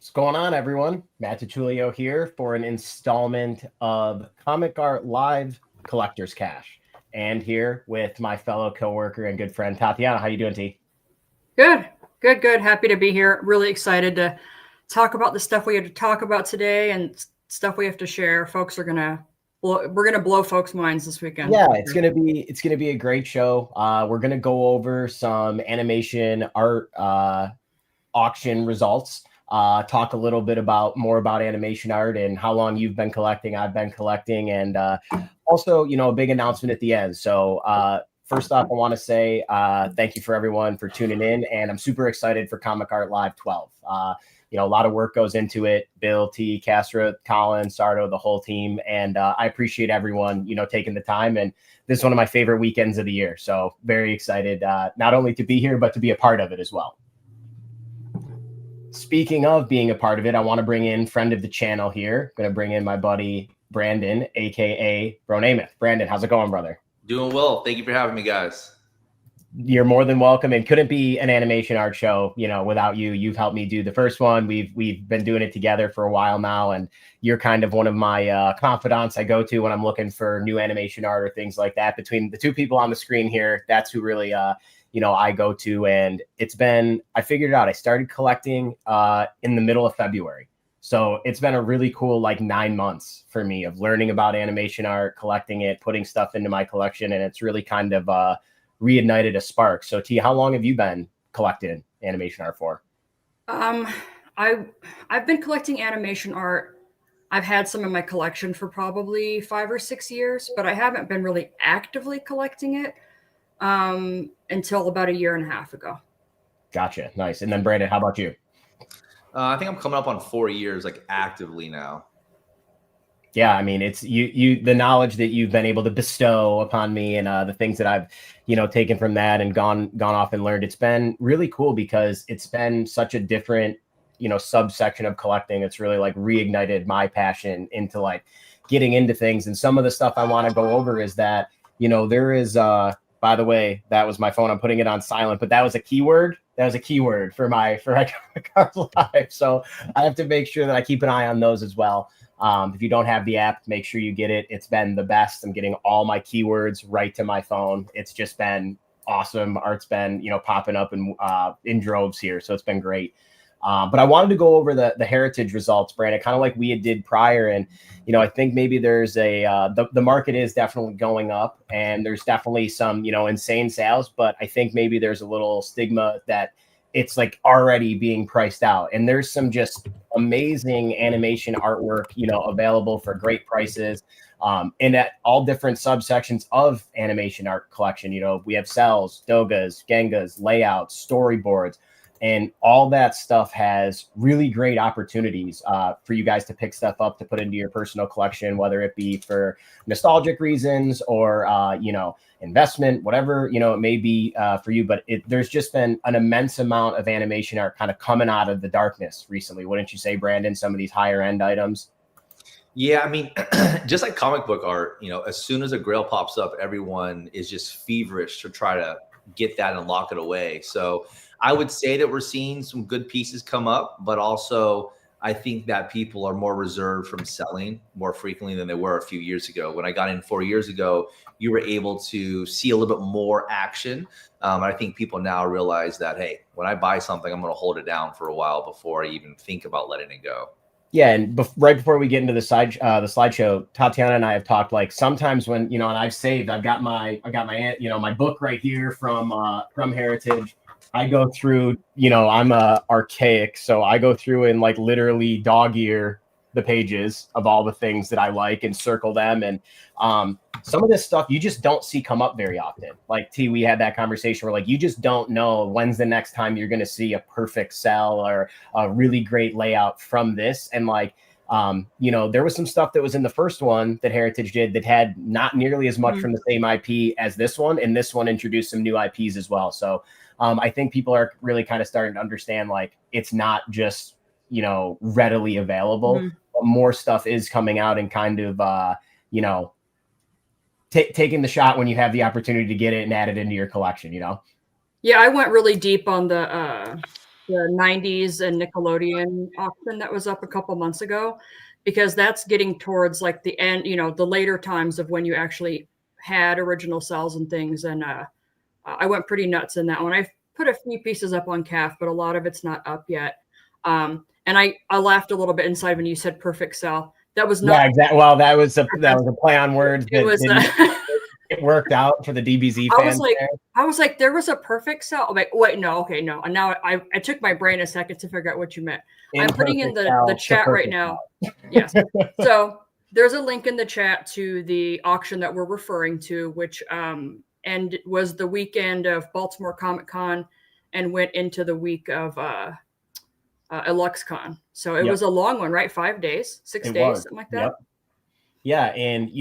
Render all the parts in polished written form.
What's going on, everyone? Matt DiTullio here for an installment of Comic Art Live Collector's Cash. And here with my fellow coworker and good friend, Tatiana. How you doing, T? Good. Happy to be here. Really excited to talk about the stuff we have to talk about today and stuff we have to share. We're gonna blow folks' minds this weekend. Yeah, it's gonna be a great show. We're gonna go over some animation art auction results. Talk a little bit more about animation art and how long you've been collecting, I've been collecting, and also, a big announcement at the end. So first off, I want to say thank you for everyone for tuning in, and I'm super excited for Comic Art Live 12. A lot of work goes into it. Bill, T, Castro, Colin, Sardo, the whole team, and I appreciate everyone, taking the time. And this is one of my favorite weekends of the year. So very excited, not only to be here, but to be a part of it as well. Speaking of being a part of it, I want to bring in friend of the channel here. I'm going to bring in my buddy, Brandon, a.k.a. Bro Namath. Brandon, how's it going, brother? Doing well. Thank you for having me, guys. You're more than welcome, and couldn't be an animation art show, without you. You've helped me do the first one. We've been doing it together for a while now, and you're kind of one of my confidants I go to when I'm looking for new animation art or things like that. Between the two people on the screen here, that's who really I go to. And I figured it out. I started collecting in the middle of February. So it's been a really cool 9 months for me of learning about animation art, collecting it, putting stuff into my collection. And it's really kind of reignited a spark. So T, how long have you been collecting animation art for? I've been collecting animation art. I've had some in my collection for probably 5 or 6 years, but I haven't been really actively collecting it until about 1.5 years ago. Gotcha. Nice. And then Brandon, how about you? I think I'm coming up on 4 years, actively now. Yeah, I mean, it's you the knowledge that you've been able to bestow upon me and the things that I've, taken from that and gone off and learned. It's been really cool because it's been such a different, subsection of collecting. It's really reignited my passion into getting into things. And some of the stuff I want to go over is that, there is by the way, that was my phone. I'm putting it on silent, but that was a keyword. That was a keyword for Comic Art Live. So I have to make sure that I keep an eye on those as well. If you don't have the app, make sure you get it. It's been the best. I'm getting all my keywords right to my phone. It's just been awesome. Art's been, popping up in droves here. So it's been great. But I wanted to go over the heritage results, Brandon, kind of like we did prior. And, I think maybe there's the market is definitely going up and there's definitely some, insane sales, but I think maybe there's a little stigma that it's already being priced out. And there's some just amazing animation artwork, available for great prices. And at all different subsections of animation art collection, we have cells, Doggas, Gengas, layouts, storyboards, and all that stuff has really great opportunities for you guys to pick stuff up to put into your personal collection, whether it be for nostalgic reasons or, investment, whatever, it may be for you. But there's just been an immense amount of animation art kind of coming out of the darkness recently. Wouldn't you say, Brandon, some of these higher end items? Yeah, I mean, just like comic book art, as soon as a grail pops up, everyone is just feverish to try to get that and lock it away. So I would say that we're seeing some good pieces come up, but also I think that people are more reserved from selling more frequently than they were a few years ago. When I got in 4 years ago, you were able to see a little bit more action. I think people now realize that, hey, when I buy something, I'm going to hold it down for a while before I even think about letting it go. Yeah, and right before we get into the slideshow, Tatiana and I have talked sometimes when and I've got my my book right here from Heritage. I go through, I'm archaic, so I go through and literally dog ear the pages of all the things that I like and circle them. And some of this stuff you just don't see come up very often. T, we had that conversation where you just don't know when's the next time you're going to see a perfect cell or a really great layout from this. And there was some stuff that was in the first one that Heritage did that had not nearly as much from the same IP as this one. And this one introduced some new IPs as well. So I think people are really kind of starting to understand it's not just, readily available, but more stuff is coming out and kind of, taking the shot when you have the opportunity to get it and add it into your collection, Yeah, I went really deep on the the 90s and Nickelodeon auction that was up a couple months ago, because that's getting towards like the end, the later times of when you actually had original cells and things. And I went pretty nuts in that one. I put a few pieces up on CAF, but a lot of it's not up yet. And I laughed a little bit inside when you said perfect cell. That was not exactly. Well, that was a play on words. It was. It worked out for the DBZ fans. I was like, there was a perfect cell. I'm like, wait, no, okay, no. And now I took my brain a second to figure out what you meant. I'm putting in the chat right now. Yes. So there's a link in the chat to the auction that we're referring to, which and was the weekend of Baltimore Comic Con and went into the week of EluxCon. So it was a long one, right? 5 days, 6 days, something like that. Yep. Yeah. And,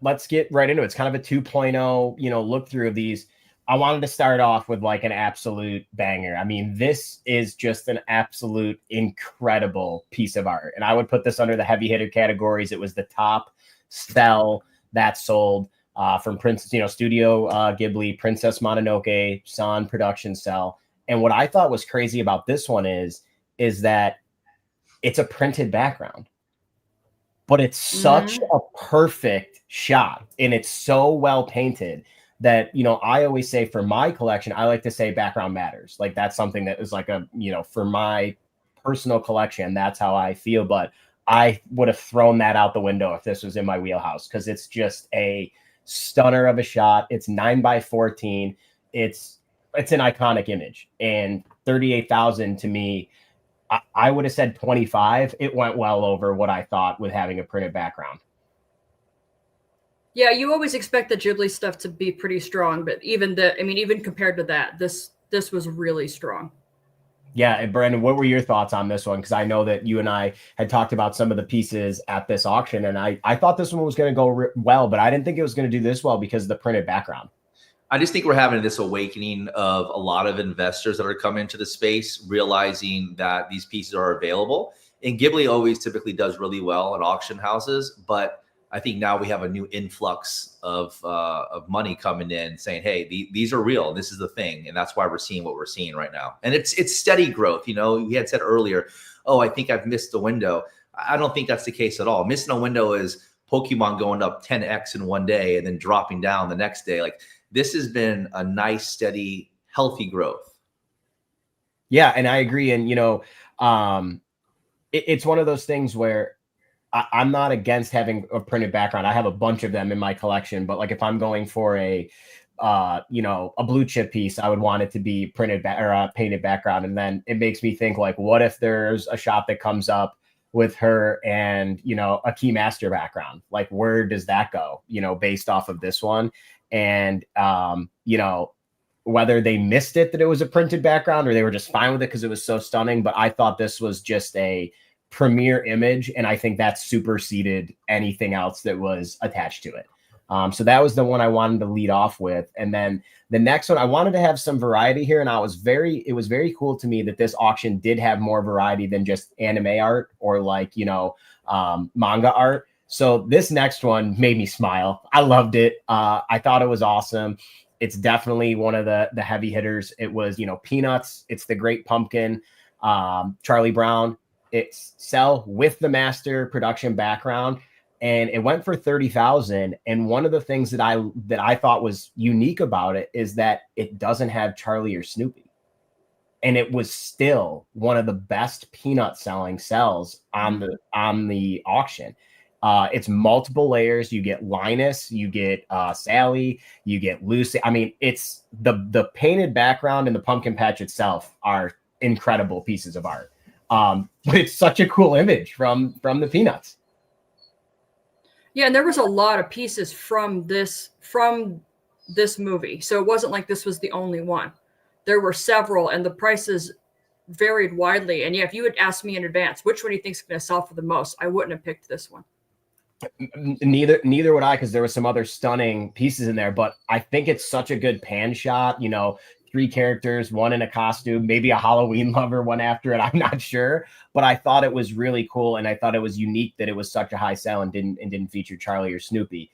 let's get right into it. It's kind of a 2.0, look through of these. I wanted to start off with like an absolute banger. I mean, this is just an absolute incredible piece of art. And I would put this under the heavy hitter categories. It was the top cell that sold from Studio Ghibli, Princess Mononoke, San production cell. And what I thought was crazy about this one is that it's a printed background, but it's such a perfect shot and it's so well painted that, I always say for my collection, I like to say background matters. Like that's something that is like for my personal collection, that's how I feel. But I would have thrown that out the window if this was in my wheelhouse, because it's just a stunner of a shot. It's 9x14. It's an iconic image, and 38,000 to me, I would have said 25. It went well over what I thought with having a printed background. Yeah, you always expect the Ghibli stuff to be pretty strong, but even compared to that, this was really strong. Yeah, and Brandon, what were your thoughts on this one? Because I know that you and I had talked about some of the pieces at this auction, and I thought this one was going to go well, but I didn't think it was going to do this well because of the printed background. I just think we're having this awakening of a lot of investors that are coming into the space, realizing that these pieces are available. And Ghibli always typically does really well at auction houses, but I think now we have a new influx of money coming in saying, hey, these are real. This is the thing. And that's why we're seeing what we're seeing right now. And it's steady growth. We had said earlier, oh, I think I've missed the window. I don't think that's the case at all. Missing a window is Pokemon going up 10x in one day and then dropping down the next day. Like, this has been a nice, steady, healthy growth. Yeah, and I agree. And, it's one of those things where I'm not against having a printed background. I have a bunch of them in my collection, but like if I'm going for a blue chip piece, I would want it to be printed or painted background. And then it makes me think, like, what if there's a shop that comes up with her and, a Keymaster background? Like, where does that go, based off of this one? And, whether they missed it that it was a printed background or they were just fine with it because it was so stunning. But I thought this was just a premier image, and I think that superseded anything else that was attached to it. So that was the one I wanted to lead off with. And then the next one, I wanted to have some variety here. And it was very cool to me that this auction did have more variety than just anime art or like, manga art. So this next one made me smile. I loved it. I thought it was awesome. It's definitely one of the heavy hitters. It was, Peanuts. It's the Great Pumpkin, Charlie Brown. It's Cell with the master production background. And it went for 30,000. And one of the things that I thought was unique about it is that it doesn't have Charlie or Snoopy. And it was still one of the best Peanut selling cells on the auction. It's multiple layers. You get Linus, you get Sally, you get Lucy. I mean, it's the painted background and the pumpkin patch itself are incredible pieces of art. But it's such a cool image from the Peanuts. Yeah, and there was a lot of pieces from this movie. So it wasn't like this was the only one. There were several, and the prices varied widely. And yeah, if you had asked me in advance, which one do you think is going to sell for the most, I wouldn't have picked this one. Neither would I, because there were some other stunning pieces in there. But I think it's such a good pan shot. 3 characters, one in a costume, maybe a Halloween lover, one after it. I'm not sure, but I thought it was really cool, and I thought it was unique that it was such a high sell and didn't feature Charlie or Snoopy.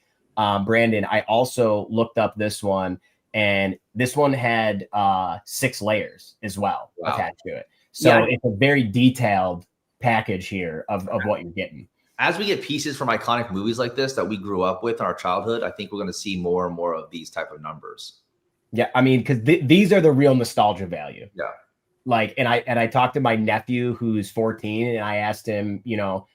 Brandon, I also looked up this one, and this one had 6 layers as well attached to it. So Yeah. it's a very detailed package here of what you're getting. As we get pieces from iconic movies like this that we grew up with in our childhood, I think we're going to see more and more of these type of numbers. Yeah, I mean, because these are the real nostalgia value. Yeah. Like, and I talked to my nephew who's 14, and I asked him, you know,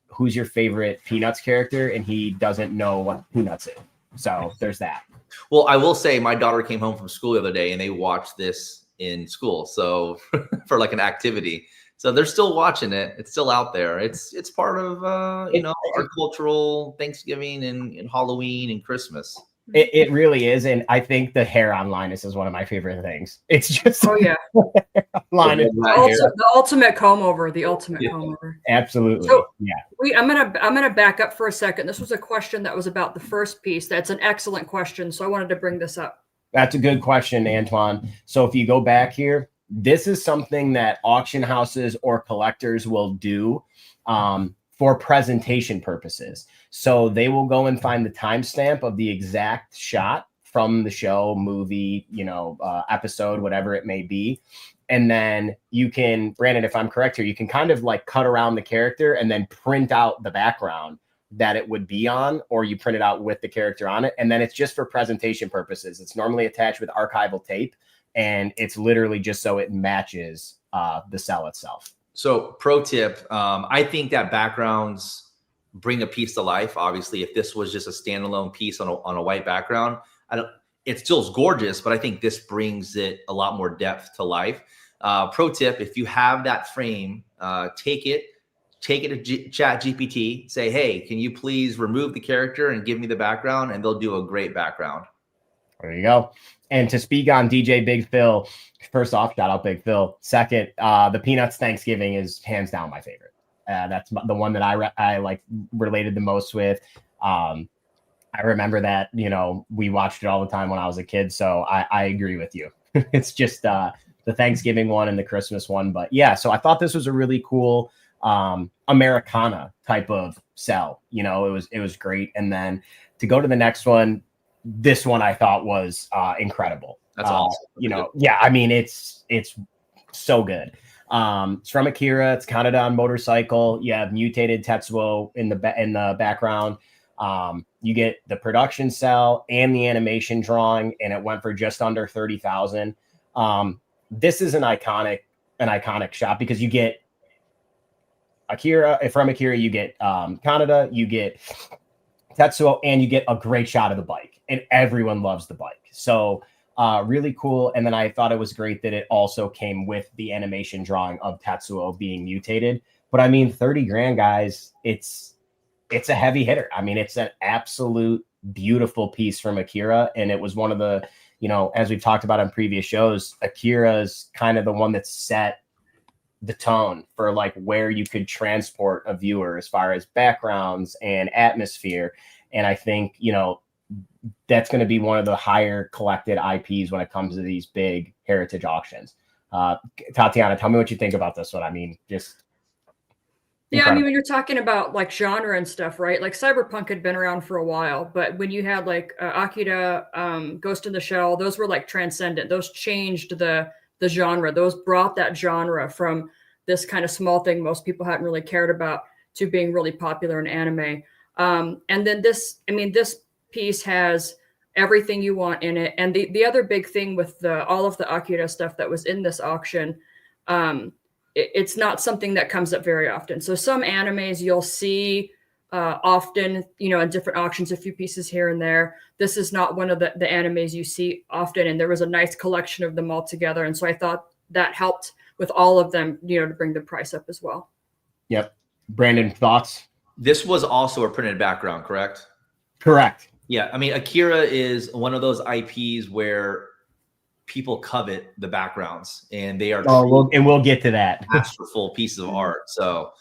who's your favorite Peanuts character, and he doesn't know what Peanuts is. So there's that. Well, I will say my daughter came home from school the other day and they watched this in school. So for like an activity. So they're still watching it. It's still out there. It's part of our cultural Thanksgiving and Halloween and Christmas. It really is, and I think the hair on Linus is one of my favorite things. It's just Linus, the ultimate comb over, comb over. Absolutely. So, yeah. I'm gonna back up for a second. This was a question that was about the first piece. That's an excellent question, so I wanted to bring this up. That's a good question, Antoine. So if you go back here, this is something that auction houses or collectors will do for presentation purposes. So they will go and find the timestamp of the exact shot from the show, movie, episode, whatever it may be. And then you can, Brandon, if I'm correct here, you can kind of like cut around the character and then print out the background that it would be on, or you print it out with the character on it. And then it's just for presentation purposes. It's normally attached with archival tape, and it's literally just so it matches the cell itself. So pro tip, I think that backgrounds bring a piece to life. Obviously, if this was just a standalone piece on a white background, it still is gorgeous, but I think this brings it a lot more depth to life. Pro tip, if you have that frame, take it to Chat GPT, say, hey, can you please remove the character and give me the background? And they'll do a great background. There you go. And to speak on DJ Big Phil, first off, shout out Big Phil. Second, the Peanuts Thanksgiving is hands down my favorite. That's the one that I like related the most with. I remember that, we watched it all the time when I was a kid. So I agree with you. It's just the Thanksgiving one and the Christmas one. But yeah, so I thought this was a really cool Americana type of cell. It was great. And then to go to the next one, this one I thought was incredible. That's awesome. Yeah, I mean, it's so good. It's from Akira. It's kind of on motorcycle. You have mutated Tetsuo in the background. You get the production cell and the animation drawing, and it went for just under 30,000. This is an iconic shot because you get Akira. From Akira, you get Kaneda, you get Tetsuo, and you get a great shot of the bike, and everyone loves the bike. So really cool. And then I thought it was great that it also came with the animation drawing of Tetsuo being mutated. But I mean, 30 grand, guys, it's a heavy hitter. I mean, it's an absolute beautiful piece from Akira. And it was one of the, as we've talked about on previous shows, Akira's kind of the one that set the tone for like where you could transport a viewer as far as backgrounds and atmosphere. And I think, that's going to be one of the higher collected IPs when it comes to these big heritage auctions. Tatiana, tell me what you think about this one. I mean, just incredible. I mean, when you're talking about like genre and stuff, right? Like Cyberpunk had been around for a while, but when you had like Akira, Ghost in the Shell, those were like transcendent. Those changed the genre. Those brought that genre from this kind of small thing most people hadn't really cared about to being really popular in anime. And then this piece has everything you want in it. And the other big thing with all of the Akira stuff that was in this auction, it's not something that comes up very often. So some animes you'll see often, in different auctions, a few pieces here and there. This is not one of the animes you see often. And there was a nice collection of them all together. And so I thought that helped with all of them, to bring the price up as well. Yep. Brandon, thoughts? This was also a printed background, correct? Correct. Yeah. I mean, Akira is one of those IPs where people covet the backgrounds, and they are we'll get to that. Masterful pieces of art. So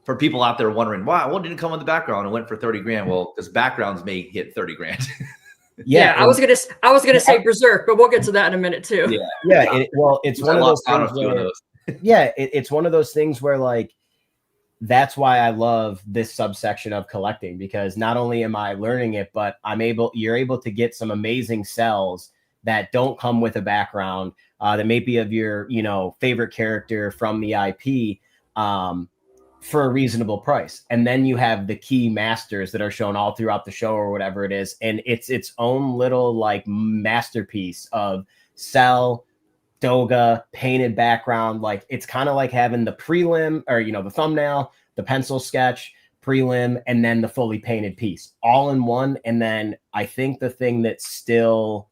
for people out there wondering, wow, what didn't come with the background and went for 30 grand? Well, because backgrounds may hit 30 grand. Yeah, I was gonna say Berserk, but we'll get to that in a minute too. It's one of those things where, it's one of those things where like, that's why I love this subsection of collecting, because not only am I learning it, but you're able to get some amazing cells that don't come with a background, that may be of your, you know, favorite character from the IP, for a reasonable price. And then you have the key masters that are shown all throughout the show or whatever it is. And it's its own little like masterpiece of cell, Dogga, painted background. Like it's kind of like having the prelim, or, you know, the thumbnail, the pencil sketch, prelim, and then the fully painted piece all in one. And then I think the thing that still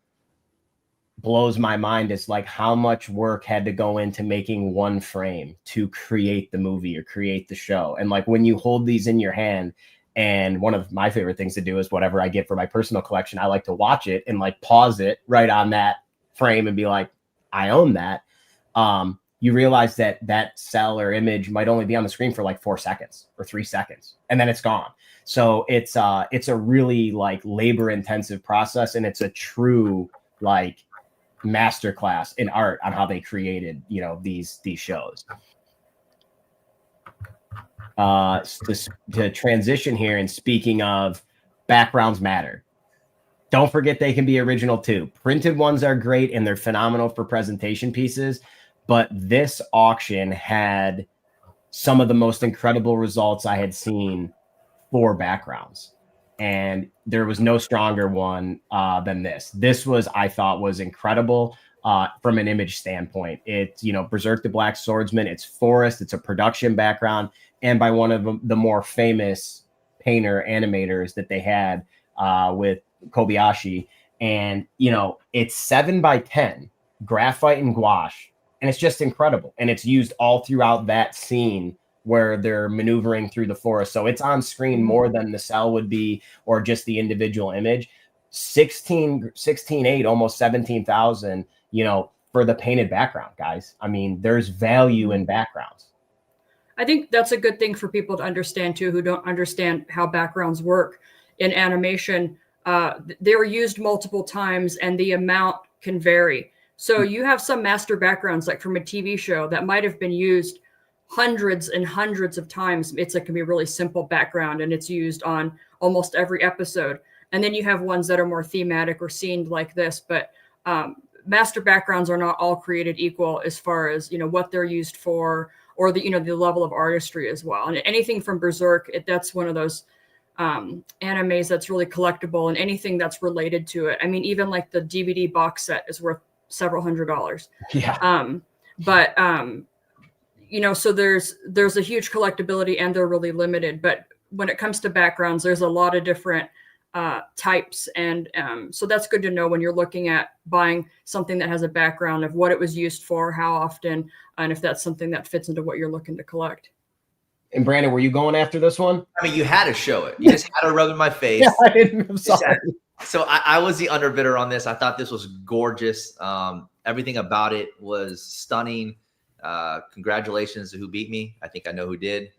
blows my mind is like how much work had to go into making one frame to create the movie or create the show. And like when you hold these in your hand, and one of my favorite things to do is whatever I get for my personal collection, I like to watch it and like pause it right on that frame and be like, I own that. You realize that that cell or image might only be on the screen for like 4 seconds or 3 seconds, and then it's gone. So it's a really like labor intensive process, and it's a true like masterclass in art on how they created, you know, these shows. To transition here, and speaking of backgrounds matter, don't forget they can be original too. Printed ones are great and they're phenomenal for presentation pieces, but this auction had some of the most incredible results I had seen for backgrounds. And there was no stronger one than this. This was, I thought, was incredible from an image standpoint. It's, you know, Berserk the Black Swordsman, it's forest, it's a production background, and by one of the more famous painter animators that they had with Kobayashi. And, you know, it's 7x10 graphite and gouache, and it's just incredible. And it's used all throughout that scene where they're maneuvering through the forest. So it's on screen more than the cell would be, or just the individual image. 16.8, almost 17,000, you know, for the painted background, guys. I mean, there's value in backgrounds. I think that's a good thing for people to understand too, who don't understand how backgrounds work in animation. They're used multiple times and the amount can vary. So you have some master backgrounds, like from a TV show, that might have been used hundreds and hundreds of times. It can be a really simple background and it's used on almost every episode. And then you have ones that are more thematic or scened like this, but master backgrounds are not all created equal as far as, you know, what they're used for, or the, you know, the level of artistry as well. And anything from Berserk, that's one of those animes that's really collectible, and anything that's related to it. I mean, even like the DVD box set is worth several $100s. Yeah. You know, so there's a huge collectability and they're really limited. But when it comes to backgrounds, there's a lot of different types. And so that's good to know when you're looking at buying something that has a background of what it was used for, how often, and if that's something that fits into what you're looking to collect. And Brandon, were you going after this one? I mean, you had to show it. You just had to rub it in my face. Yeah, I didn't. I'm sorry. So I was the underbidder on this. I thought this was gorgeous. Everything about it was stunning. Congratulations to who beat me. I think I know who did.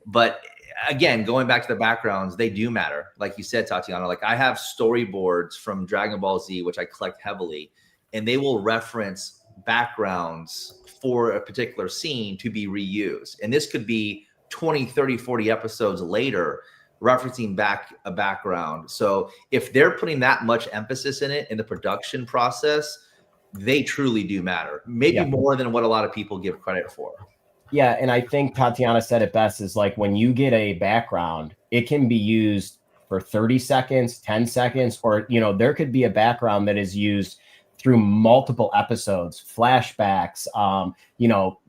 But again, going back to the backgrounds, they do matter. Like you said, Tatiana, like I have storyboards from Dragon Ball Z, which I collect heavily, and they will reference backgrounds for a particular scene to be reused. And this could be 20, 30, 40 episodes later, referencing back a background. So if they're putting that much emphasis in it in the production process, they truly do matter. Maybe more than what a lot of people give credit for. Yeah, and I think Tatiana said it best, is like when you get a background, it can be used for 30 seconds, 10 seconds, or, you know, there could be a background that is used through multiple episodes, flashbacks, you know,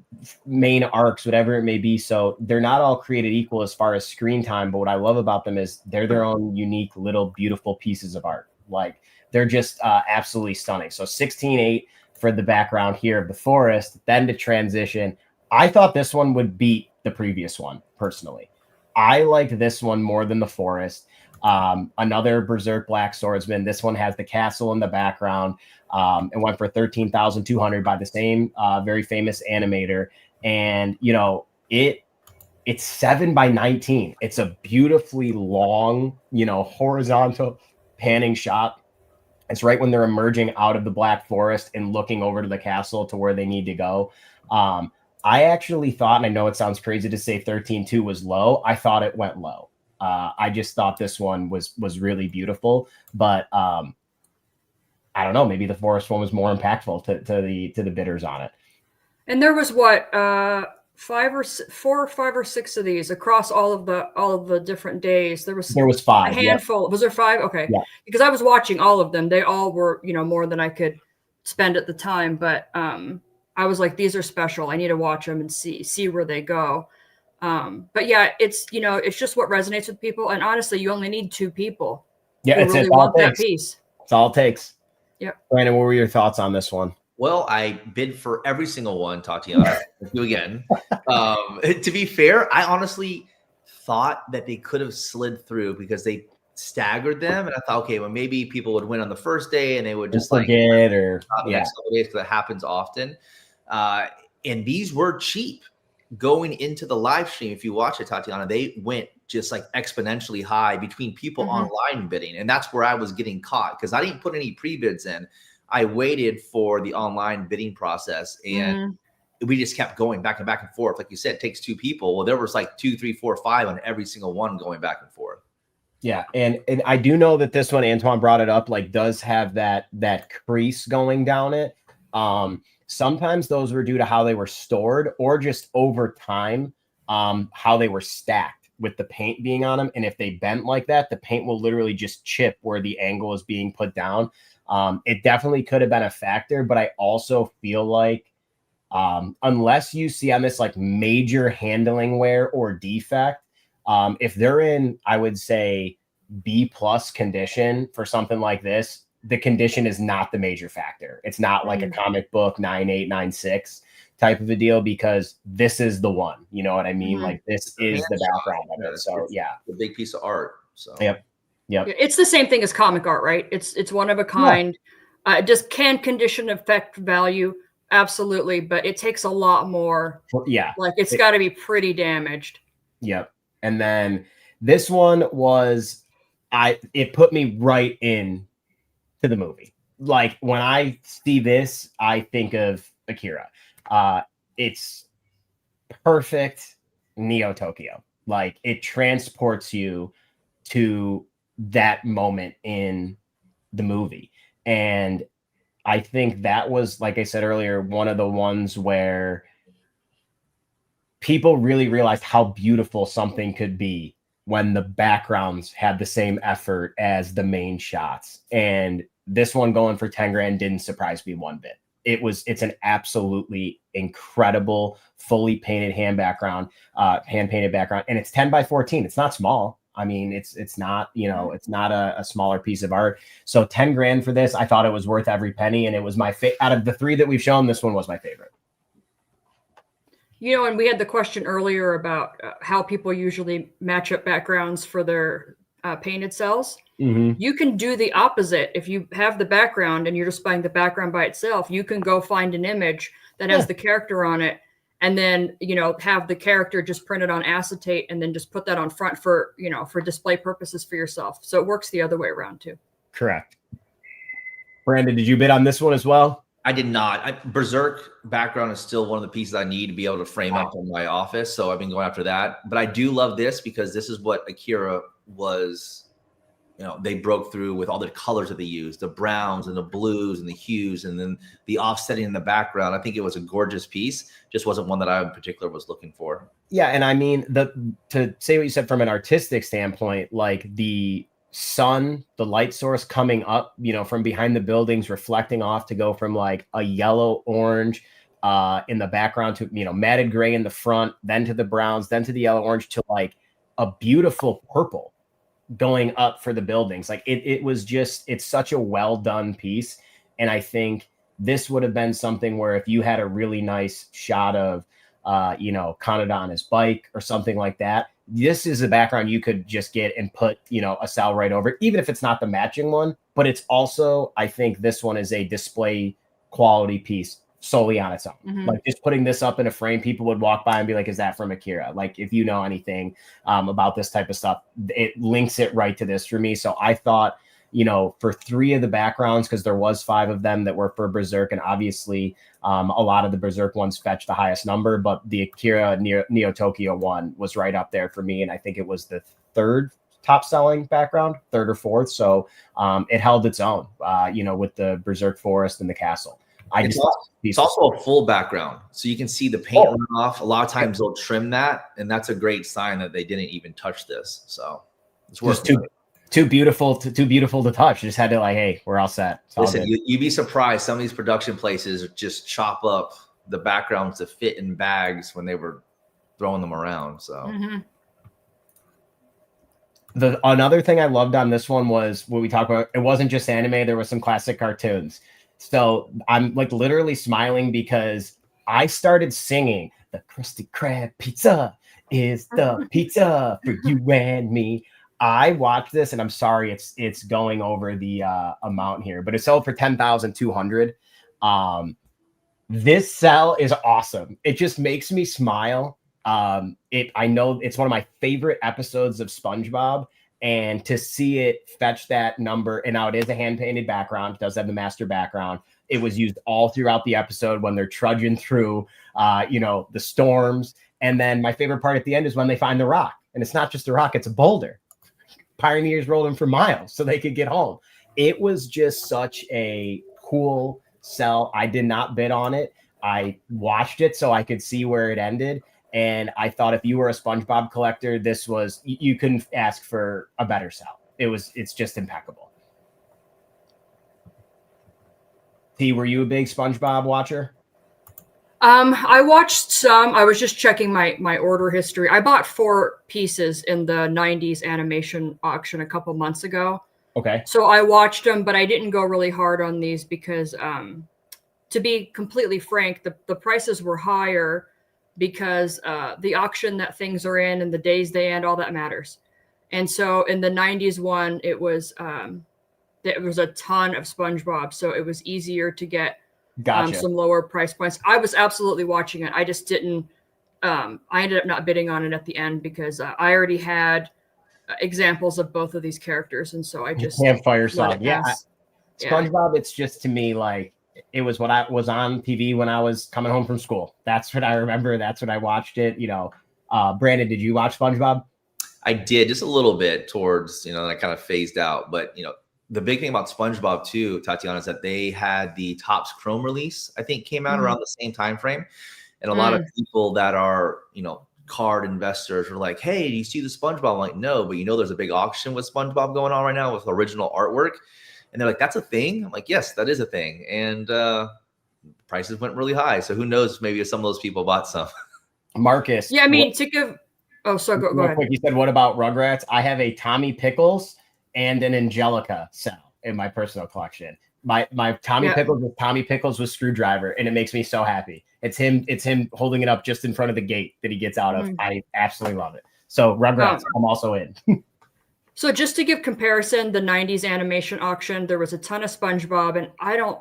main arcs, whatever it may be. So they're not all created equal as far as screen time, but what I love about them is they're their own unique little beautiful pieces of art. Like they're just absolutely stunning. So 16.8 for the background here of the forest. Then to transition, I thought this one would beat the previous one personally. I liked this one more than the forest. Another Berserk Black Swordsman. This one has the castle in the background. It went for 13,200 by the same very famous animator. And, you know, it's 7x19. It's a beautifully long, you know, horizontal panning shot. It's right when they're emerging out of the Black Forest and looking over to the castle to where they need to go. I actually thought, and I know it sounds crazy to say 13.2 was low. I thought it went low. I just thought this one was really beautiful. But I don't know, maybe the forest one was more impactful to the bidders on it. And there was what, 4 or 5 or 6 of these across all of the different days. There was 5. A handful. Yep. Was there 5? Okay. Yeah. Because I was watching all of them. They all were, more than I could spend at the time. But I was like, these are special. I need to watch them and see where they go. But yeah, it's it's just what resonates with people. And honestly, you only need 2 people. Yeah, who really want that piece. It's all it takes. Yep. Brandon, what were your thoughts on this one? Well, I bid for every single one, Tatiana. You again. To be fair, I honestly thought that they could have slid through because they staggered them, and I thought, okay, well, maybe people would win on the first day and they would just forget or the next couple days, because that happens often. And these were cheap going into the live stream. If you watch it, Tatiana, they went just like exponentially high between people online bidding, and that's where I was getting caught because I didn't put any pre-bids in. I waited for the online bidding process, and we just kept going back and forth. Like you said, it takes 2 people. Well, there was like 2, 3, 4, 5 on every single one going back and forth. Yeah, and I do know that this one, Antoine brought it up, like does have that crease going down it. Sometimes those were due to how they were stored or just over time, how they were stacked with the paint being on them. And if they bent like that, the paint will literally just chip where the angle is being put down. It definitely could have been a factor, but I also feel like unless you see on this like major handling wear or defect, if they're in, I would say B+ condition for something like this, the condition is not the major factor. It's not like a comic book 9.8, 9.6 type of a deal, because this is the one, you know what I mean? Like this is the background of it. So yeah, the big piece of art. So yep. It's the same thing as comic art, right? It's one of a kind. Just can condition affect value? Absolutely, but it takes a lot more. Yeah, like it's got to be pretty damaged. Yep. And then this one was, it put me right in to the movie. Like when I see this, I think of Akira. It's perfect Neo-Tokyo. Like it transports you to that moment in the movie. And I think that was, like I said earlier, one of the ones where people really realized how beautiful something could be when the backgrounds had the same effort as the main shots. And this one going for 10 grand didn't surprise me one bit. It's an absolutely incredible, fully painted hand painted background. And it's 10 by 14. It's not small. I mean, it's not, it's not a smaller piece of art. So 10 grand for this, I thought it was worth every penny. And it was my out of the 3 that we've shown, this one was my favorite. And we had the question earlier about how people usually match up backgrounds for their painted cells. You can do the opposite. If you have the background and you're just buying the background by itself, you can go find an image that has the character on it, and then, have the character just printed on acetate and then just put that on front for, for display purposes for yourself. So it works the other way around too. Correct. Brandon, did you bid on this one as well? I did not. Berserk background is still one of the pieces I need to be able to frame up in my office. So I've been going after that. But I do love this because this is what Akira was, they broke through with all the colors that they used, the browns and the blues and the hues, and then the offsetting in the background. I think it was a gorgeous piece. Just wasn't one that I in particular was looking for. Yeah. And I mean, to say what you said from an artistic standpoint, like the sun, the light source coming up, from behind the buildings, reflecting off to go from like a yellow orange in the background to, matted gray in the front, then to the browns, then to the yellow orange to like a beautiful purple going up for the buildings. Like it was just, it's such a well done piece. And I think this would have been something where if you had a really nice shot of, Kaneda on his bike or something like that, this is a background you could just get and put, a cell right over it, even if it's not the matching one. But it's also, I think this one is a display quality piece solely on its own. Like just putting this up in a frame, people would walk by and be like, is that from Akira? Like if you know anything about this type of stuff, it links it right to this for me. So I thought, for 3 of the backgrounds, because there was 5 of them that were for Berserk, and obviously a lot of the Berserk ones fetched the highest number, but the Akira Neo-Tokyo one was right up there for me. And I think it was the third top selling background, third or fourth. So it held its own, with the Berserk Forest and the castle. It's also a full background, so you can see the paint run off. A lot of times they'll trim that, and that's a great sign that they didn't even touch this. So it's worth too beautiful to touch. Just had to hey, we're all set. Listen, you'd be surprised. Some of these production places just chop up the backgrounds to fit in bags when they were throwing them around. So another thing I loved on this one was what we talked about. It wasn't just anime. There was some classic cartoons. So I'm literally smiling because I started singing the Krusty Krab pizza is the pizza for you and me. I watched this, and I'm sorry it's going over the amount here, but it sold for 10,200. This sell is awesome. It just makes me smile. I know it's one of my favorite episodes of SpongeBob, and to see it fetch that number, and now it is a hand-painted background. It does have the master background. It was used all throughout the episode when they're trudging through, the storms. And then my favorite part at the end is when they find the rock. And it's not just a rock, it's a boulder. Pioneers rolled them for miles so they could get home. It was just such a cool sell. I did not bid on it. I watched it so I could see where it ended. And I thought if you were a SpongeBob collector, you couldn't ask for a better sell. It's just impeccable. T, were you a big SpongeBob watcher? I watched some. I was just checking my order history. I bought 4 pieces in the 90s animation auction a couple months ago. Okay. So I watched them, but I didn't go really hard on these because, to be completely frank, the prices were higher because the auction that things are in and the days they end, all that matters. And so in the 90s one, it was there was a ton of SpongeBob, so it was easier to get some lower price points. I was absolutely watching it. I just didn't. I ended up not bidding on it at the end because I already had examples of both of these characters, and so I just campfire song. SpongeBob. Yeah. It's just to me it was what I was on TV when I was coming home from school. That's what I remember. That's when I watched it. Brandon, did you watch SpongeBob? I did just a little bit towards, I kind of phased out, but the big thing about SpongeBob too, Tatiana, is that they had the Topps Chrome release, I think came out around the same time frame. And a lot of people that are, card investors were like, hey, do you see the SpongeBob? I'm like, no, but there's a big auction with SpongeBob going on right now with original artwork. And they're like, that's a thing? I'm like, yes, that is a thing. And prices went really high. So who knows, maybe some of those people bought some. Marcus. Yeah, I mean, to give... Oh, so go ahead. Quick, you said, what about Rugrats? I have a Tommy Pickles and an Angelica cell in my personal collection. My Tommy Pickles with Tommy Pickles with Screwdriver, and it makes me so happy. It's him holding it up just in front of the gate that he gets out of. I absolutely love it. So Rugrats, I'm also in. So just to give comparison, the 90s animation auction, there was a ton of SpongeBob, and I don't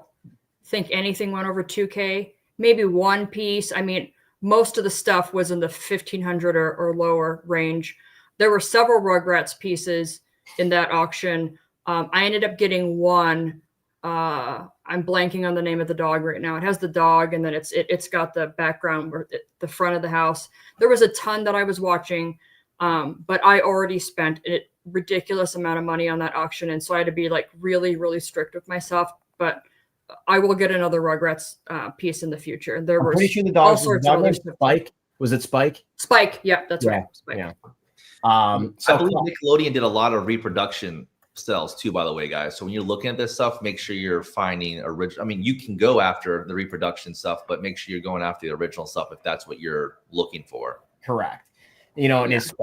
think anything went over 2K. Maybe one piece. I mean, most of the stuff was in the 1,500 or lower range. There were several Rugrats pieces in that auction. I ended up getting one. I'm blanking on the name of the dog right now. It has the dog, and then it's got the background or the front of the house. There was a ton that I was watching, but I already spent a ridiculous amount of money on that auction, and so I had to be really, really strict with myself. But I will get another Rugrats piece in the future. And there were all sorts of other stuff. Spike? Was it Spike? Spike, yeah, that's right. Spike. Yeah. I believe Nickelodeon did a lot of reproduction sales too, by the way, guys. So when you're looking at this stuff, make sure you're finding original. I mean, you can go after the reproduction stuff, but make sure you're going after the original stuff if that's what you're looking for. Correct. And it's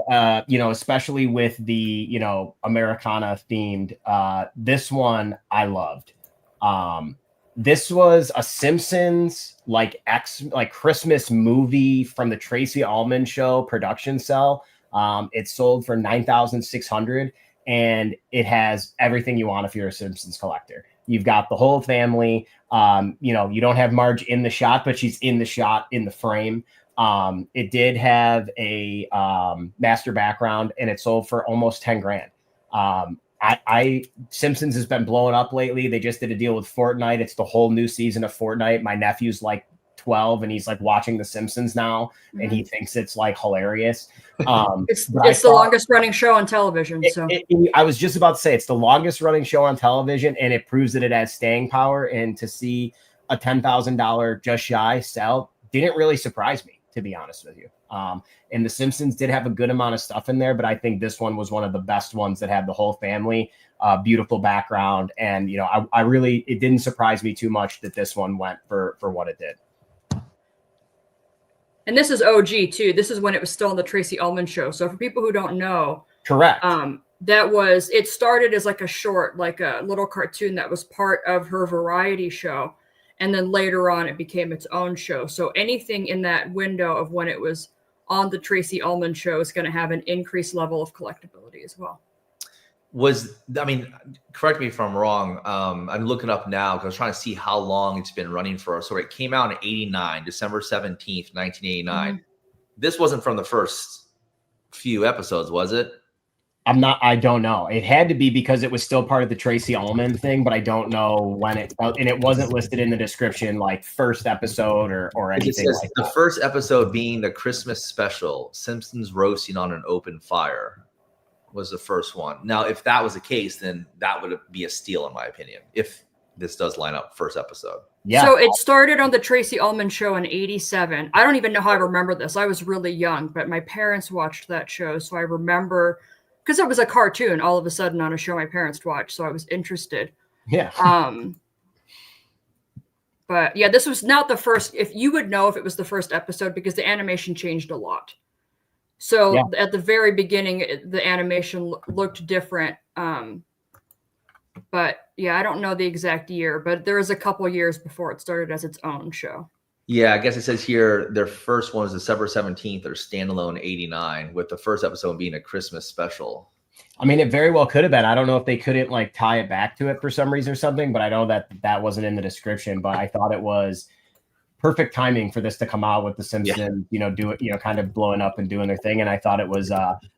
especially with the Americana themed. This one I loved. This was a Simpsons Christmas movie from the Tracy Ullman Show production cell. It sold for $9,600, and it has everything you want if you're a Simpsons collector. You've got the whole family. You don't have Marge in the shot, but she's in the shot in the frame. It did have a master background, and it sold for almost 10 grand. Simpsons has been blowing up lately. They just did a deal with Fortnite. It's the whole new season of Fortnite. My nephew's 12 and he's like watching The Simpsons now, and he thinks it's like hilarious. It's the longest running show on television. I was just about to say it's the longest running show on television, and it proves that it has staying power. And to see a $10,000 just shy sell didn't really surprise me, to be honest with you. And The Simpsons did have a good amount of stuff in there, but I think this one was one of the best ones that had the whole family, beautiful background. And, you know, I really, it didn't surprise me too much that this one went for what it did. And this is OG too. This is when it was still on the Tracy Ullman show. So for people who don't know, correct. It started as like a short, like a little cartoon that was part of her variety show. And then later on, it became its own show. So anything in that window of when it was on the Tracy Ullman show is going to have an increased level of collectability as well. Correct me if I'm wrong. I'm looking up now because I was trying to see how long it's been running for. So it came out in 89, December 17th, 1989. This wasn't from the first few episodes, was it? I don't know. It had to be because it was still part of the Tracy Ullman thing, but I don't know when and it wasn't listed in the description, like first episode or anything like that. The first episode being the Christmas special, Simpsons Roasting on an Open Fire, was the first one. Now, if that was the case, then that would be a steal, in my opinion, if this does line up first episode. Yeah. So it started on the Tracy Ullman show in 87. I don't even know how I remember this. I was really young, but my parents watched that show. So I remember, because it was a cartoon all of a sudden on a show my parents watched. So I was interested. Yeah. But yeah, this was not the first, if you would know if it was the first episode, because the animation changed a lot. So yeah. At the very beginning, the animation looked different. But yeah, I don't know the exact year, but there was a couple years before it started as its own show. Yeah, I guess it says here their first one was December 17th, or standalone 89, with the first episode being a Christmas special. I mean, it very well could have been. I don't know if they couldn't like tie it back to it for some reason or something, but I know that wasn't in the description. But I thought it was perfect timing for this to come out with the Simpsons, do it, kind of blowing up and doing their thing. And I thought it was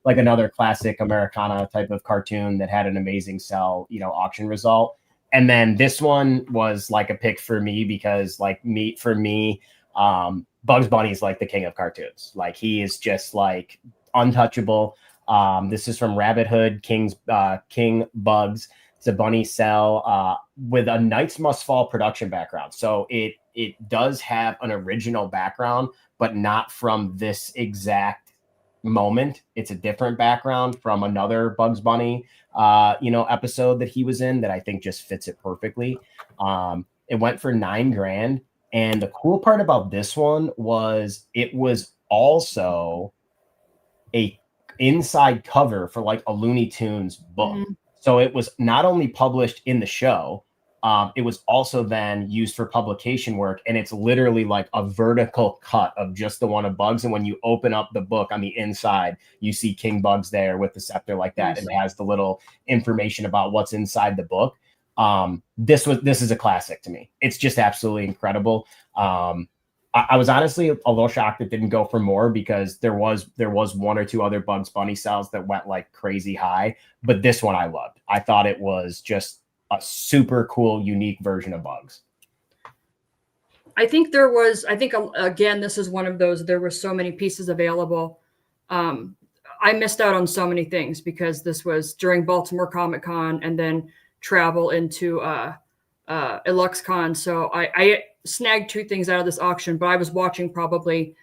like another classic Americana type of cartoon that had an amazing auction result. And then this one was like a pick for me because Bugs Bunny is like the king of cartoons. Like he is just like untouchable. This is from Rabbit Hood, King Bugs. It's a bunny cell with a Knights Must Fall production background. So it does have an original background, but not from this exact moment. It's a different background from another Bugs Bunny, episode that he was in that I think just fits it perfectly. It went for $9,000. And the cool part about this one was it was also a inside cover for like a Looney Tunes book. Mm-hmm. So it was not only published in the show, it was also then used for publication work. And it's literally like a vertical cut of just the one of Bugs. And when you open up the book on the inside, you see King Bugs there with the scepter like that. And it has the little information about what's inside the book. This is a classic to me. It's just absolutely incredible. I was honestly a little shocked it didn't go for more because there was one or two other Bugs Bunny cells that went like crazy high, but this one I loved. I thought it was just a super cool, unique version of Bugs. I think again, this is one of those, there were so many pieces available. I missed out on so many things because this was during Baltimore Comic-Con and then travel into EluxCon. So I snagged two things out of this auction, but I was watching probably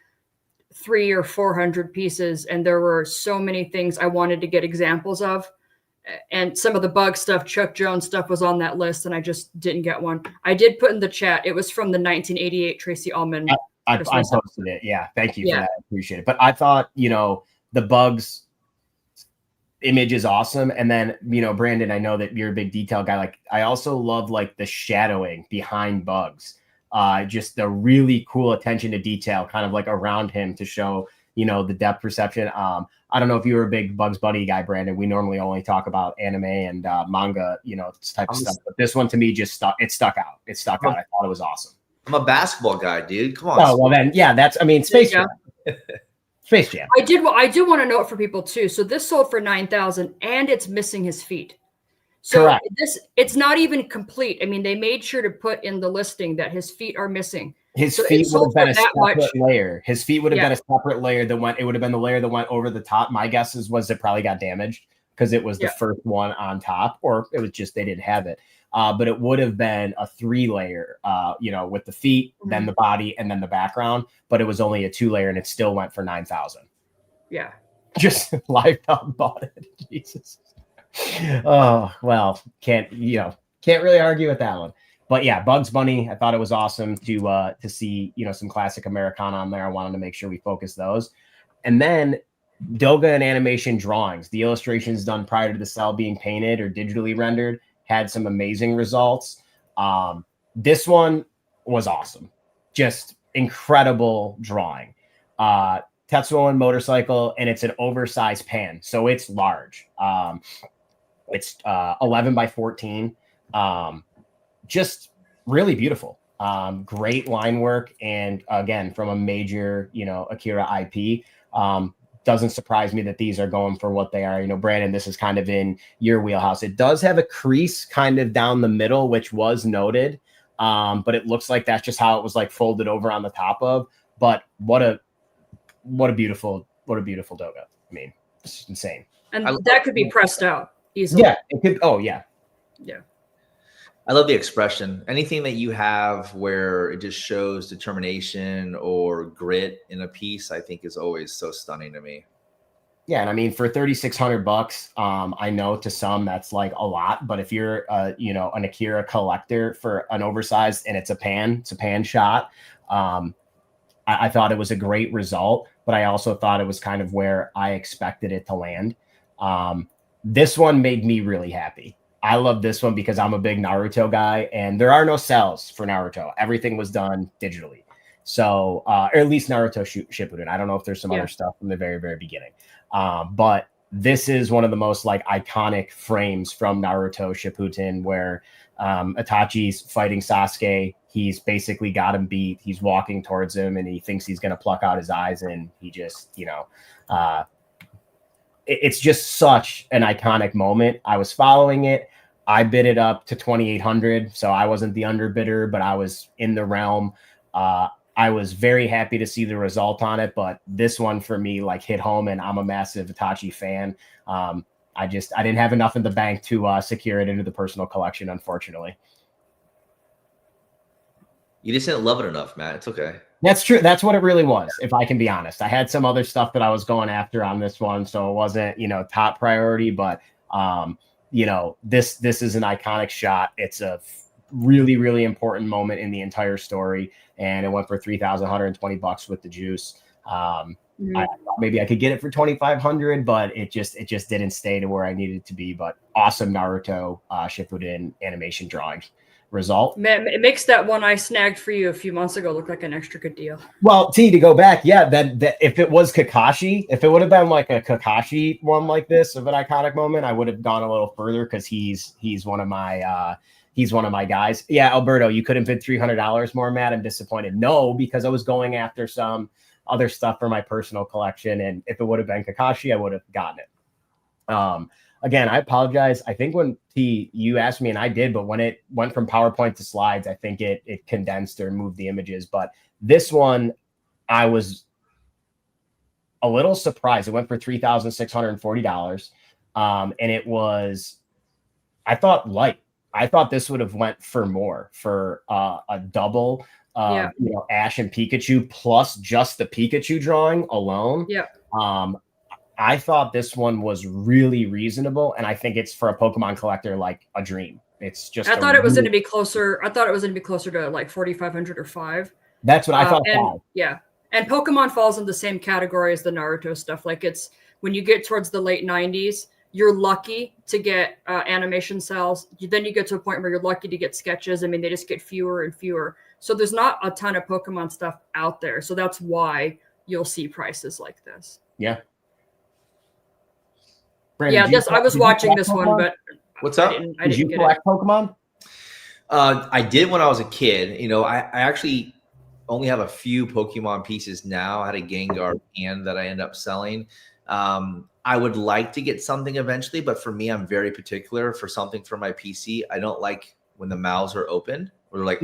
300 or 400 pieces, and there were so many things I wanted to get examples of. And some of the Bug stuff, Chuck Jones stuff was on that list, and I just didn't get one. I did put in the chat. It was from the 1988 Tracy Ullman. I posted it. Yeah. Thank you for that. I appreciate it. But I thought, the Bugs image is awesome. And then, Brandon, I know that you're a big detail guy. Like I also love like the shadowing behind Bugs. Just the really cool attention to detail kind of like around him to show, the depth perception. I don't know if you were a big Bugs Bunny guy, Brandon. We normally only talk about anime and manga, this type of stuff. But this one to me just stuck out. It stuck out. I thought it was awesome. I'm a basketball guy, dude. Come on. Oh, well then, yeah, Space Jam. Space Jam. I do want to note for people too. So this sold for $9,000 and it's missing his feet. So correct. It's not even complete. I mean, they made sure to put in the listing that his feet are missing. His So feet it would have sold for been a that much. separate layer. His feet would have Yeah. been a separate layer that went. It would have been the layer that went over the top. My guess was it probably got damaged because it was the Yeah. first one on top, or it was just they didn't have it. But it would have been a 3-layer, with the feet, then the body, and then the background. But it was only a 2-layer, and it still went for 9,000. Yeah. Just live out bought it. Jesus. Oh well, can't really argue with that one. But yeah, Bugs Bunny, I thought it was awesome to see, some classic Americana on there. I wanted to make sure we focus those. And then Dogga and animation drawings, the illustrations done prior to the cell being painted or digitally rendered, had some amazing results. This one was awesome. Just incredible drawing. Tetsuo and motorcycle, and it's an oversized pan, so it's large. It's 11 by 14. Just really beautiful. Great line work. And again, from a major, Akira IP, doesn't surprise me that these are going for what they are. Brandon, this is kind of in your wheelhouse. It does have a crease kind of down the middle, which was noted. But it looks like that's just how it was like folded over on the top of. But what a beautiful Dogga. I mean, it's insane. And that could be pressed out easily. Yeah, it could. Oh yeah. Yeah. I love the expression. Anything that you have where it just shows determination or grit in a piece, I think is always so stunning to me. Yeah, and I mean for $3,600, I know to some that's like a lot, but if you're an Akira collector for an oversized and it's a pan shot, I thought it was a great result, but I also thought it was kind of where I expected it to land. This one made me really happy. I love this one because I'm a big Naruto guy, and there are no cells for Naruto. Everything was done digitally. So, or at least Naruto Shippuden. I don't know if there's some other stuff from the very, very beginning. But this is one of the most like iconic frames from Naruto Shippuden where Itachi's fighting Sasuke. He's basically got him beat. He's walking towards him and he thinks he's going to pluck out his eyes. And he just, it's just such an iconic moment. I was following it. I bid it up to 2,800. So I wasn't the underbidder, but I was in the realm. I was very happy to see the result on it, but this one for me like hit home, and I'm a massive Itachi fan. I didn't have enough in the bank to secure it into the personal collection, unfortunately. You just didn't love it enough, Matt. It's okay. That's true. That's what it really was, if I can be honest. I had some other stuff that I was going after on this one, so it wasn't, top priority, but this is an iconic shot. It's a really, really important moment in the entire story, and it went for $3,120 with the juice. I thought maybe I could get it for 2,500, but it just didn't stay to where I needed it to be. But awesome Naruto Shippuden animation drawing result. Man, it makes that one I snagged for you a few months ago look like an extra good deal. Well, to go back, yeah, that if it was Kakashi, if it would have been like a Kakashi one like this of an iconic moment, I would have gone a little further because he's one of my guys. Yeah, Alberto, you couldn't bid $300 more, Matt. I'm disappointed. No, because I was going after some other stuff for my personal collection, and if it would have been Kakashi, I would have gotten it. Again, I apologize. I think when you asked me, and I did, but when it went from PowerPoint to slides, I think it condensed or moved the images. But this one, I was a little surprised. It went for $3,640, and it was, I thought, light. I thought this would have went for more, for a double, Ash and Pikachu plus just the Pikachu drawing alone. Yeah. I thought this one was really reasonable, and I think it's for a Pokemon collector like a dream. It's just. I thought it was going to be closer. I thought it was going to be closer to like 4,500 or 5. That's what I thought. And Pokemon falls in the same category as the Naruto stuff. Like it's when you get towards the late 90s, you're lucky to get animation cells. Then you get to a point where you're lucky to get sketches. I mean, they just get fewer and fewer. So there's not a ton of Pokemon stuff out there. So that's why you'll see prices like this. Yeah. Brandon, I was watching this one, but what's up? Did you collect Pokemon? I did when I was a kid. I actually only have a few Pokemon pieces now. I had a Gengar hand that I ended up selling. I would like to get something eventually, but for me, I'm very particular for something for my PC. I don't like when the mouths are open. Where like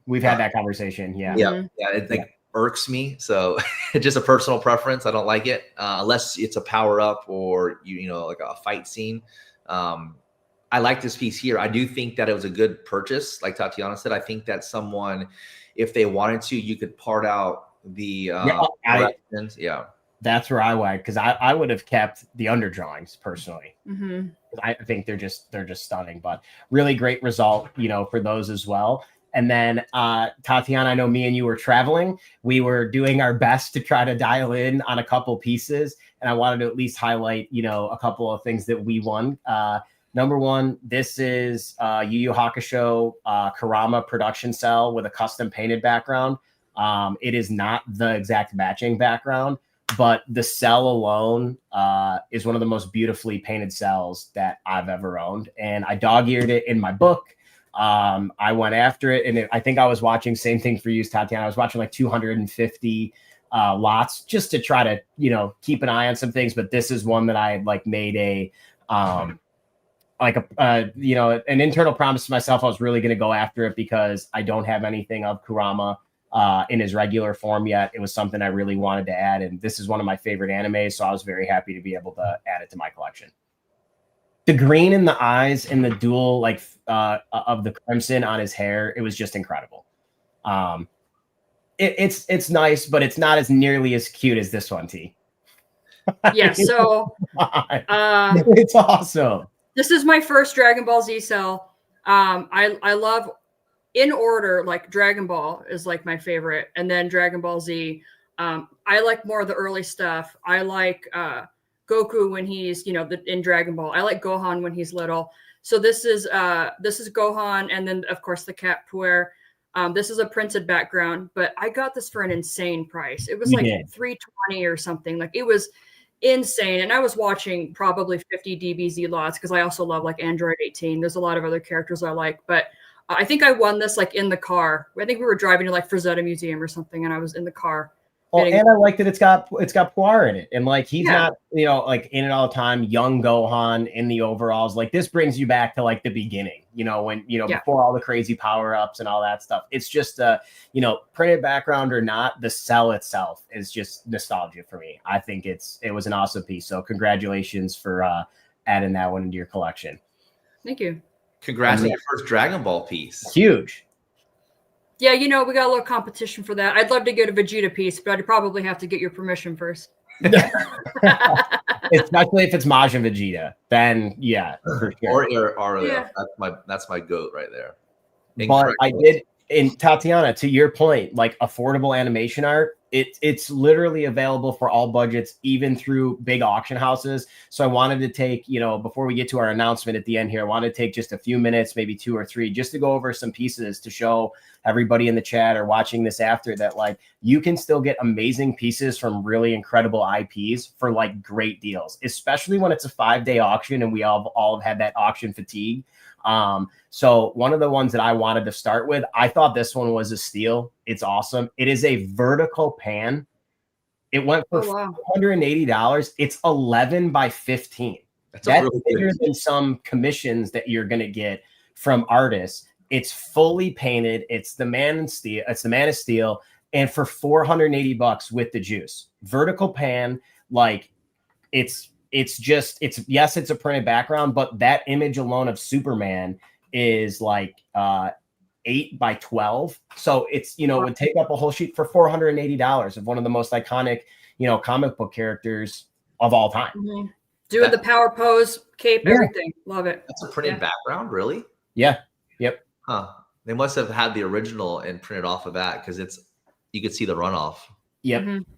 we've had that conversation. Yeah. Yeah. It like irks me. So it's just a personal preference. I don't like it unless it's a power up or you know like a fight scene. I like this piece here. I do think that it was a good purchase. Like Tatiana said, I think that someone, if they wanted to, you could part out the That's where I went, because I would have kept the underdrawings personally. I think they're just stunning, but really great result, you know, for those as well. And then Tatiana, I know me and you were traveling. We were doing our best to try to dial in on a couple pieces, and I wanted to at least highlight, you know, a couple of things that we won. Number one, this is Yu Yu Hakusho Kurama production cell with a custom painted background. It is not the exact matching background, but the cell alone is one of the most beautifully painted cells that I've ever owned. And I dog-eared it in my book. I went after it, and I think I was watching, same thing for you, Tatiana. I was watching like 250 lots just to try to, you know, keep an eye on some things. But this is one that I had like made a you know, an internal promise to myself. I was really going to go after it because I don't have anything of Kurama in his regular form yet. It was something I really wanted to add, and this is one of my favorite animes, so I was very happy to be able to add it to my collection. The green in the eyes and the dual like of the crimson on his hair, it was just incredible. It's nice, but it's not as nearly as cute as this one, T. Yeah, so it's awesome. This is my first Dragon Ball Z cell. I love, in order, like Dragon Ball is like my favorite, and then Dragon Ball Z. I like more of the early stuff. I like Goku when he's, you know, in Dragon Ball. I like Gohan when he's little. So this is Gohan, and then of course the Cat Puer. This is a printed background, but I got this for an insane price. It was like $320 or something. Like, it was insane. And I was watching probably 50 DBZ lots because I also love like Android 18. There's a lot of other characters I like, but I think I won this like in the car. I think we were driving to like Frazetta Museum or something, and I was in the car. Well, and I like that it's got Puar in it, and like he's not, you know, like in it all the time. Young Gohan in the overalls, like this brings you back to like the beginning, you know, when, you know, before all the crazy power ups and all that stuff. It's just you know, printed background or not, the cell itself is just nostalgia for me. I think it was an awesome piece. So congratulations for adding that one into your collection. Thank you. Congrats on your first Dragon Ball piece. Huge. Yeah, you know, we got a little competition for that. I'd love to get a Vegeta piece, but I'd probably have to get your permission first. Especially if it's Majin Vegeta, then yeah, for sure. Or that's my goat right there. But I did, and Tatiana, to your point, like affordable animation art, it's literally available for all budgets, even through big auction houses. So I wanted to take, you know, before we get to our announcement at the end here, I wanted to take just a few minutes, maybe 2 or 3, just to go over some pieces to show everybody in the chat or watching this after that, like, you can still get amazing pieces from really incredible IPs for like great deals, especially when it's a 5-day auction and we all have had that auction fatigue. So one of the ones that I wanted to start with, I thought this one was a steal. It's awesome. It is a vertical pan. It went for $180. It's 11 by 15. That's really bigger than some commissions that you're going to get from artists. It's fully painted. It's the Man of Steel. And for $480 with the juice, vertical pan, like it's a printed background, but that image alone of Superman is like 8 by 12. So it's, you know, it would take up a whole sheet for $480 of one of the most iconic, you know, comic book characters of all time. Mm-hmm. Doing the power pose, cape, everything. Love it. That's a printed background, really? Yeah. Yep. Huh. They must have had the original and printed off of that because you could see the runoff. Yep. Mm-hmm.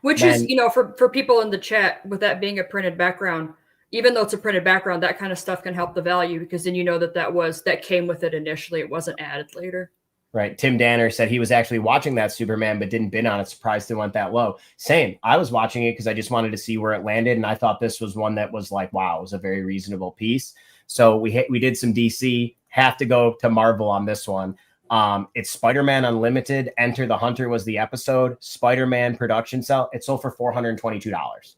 Which is, you know, for people in the chat, with that being a printed background, even though it's a printed background, that kind of stuff can help the value, because then you know that came with it initially. It wasn't added later. Right. Tim Danner said he was actually watching that Superman, but didn't bid on it. Surprised it went that low. Same. I was watching it because I just wanted to see where it landed. And I thought this was one that was like, wow, it was a very reasonable piece. So we did some DC, have to go to Marvel on this one. It's Spider-Man Unlimited. Enter the Hunter was the episode. Spider-Man production cell. It sold for $422.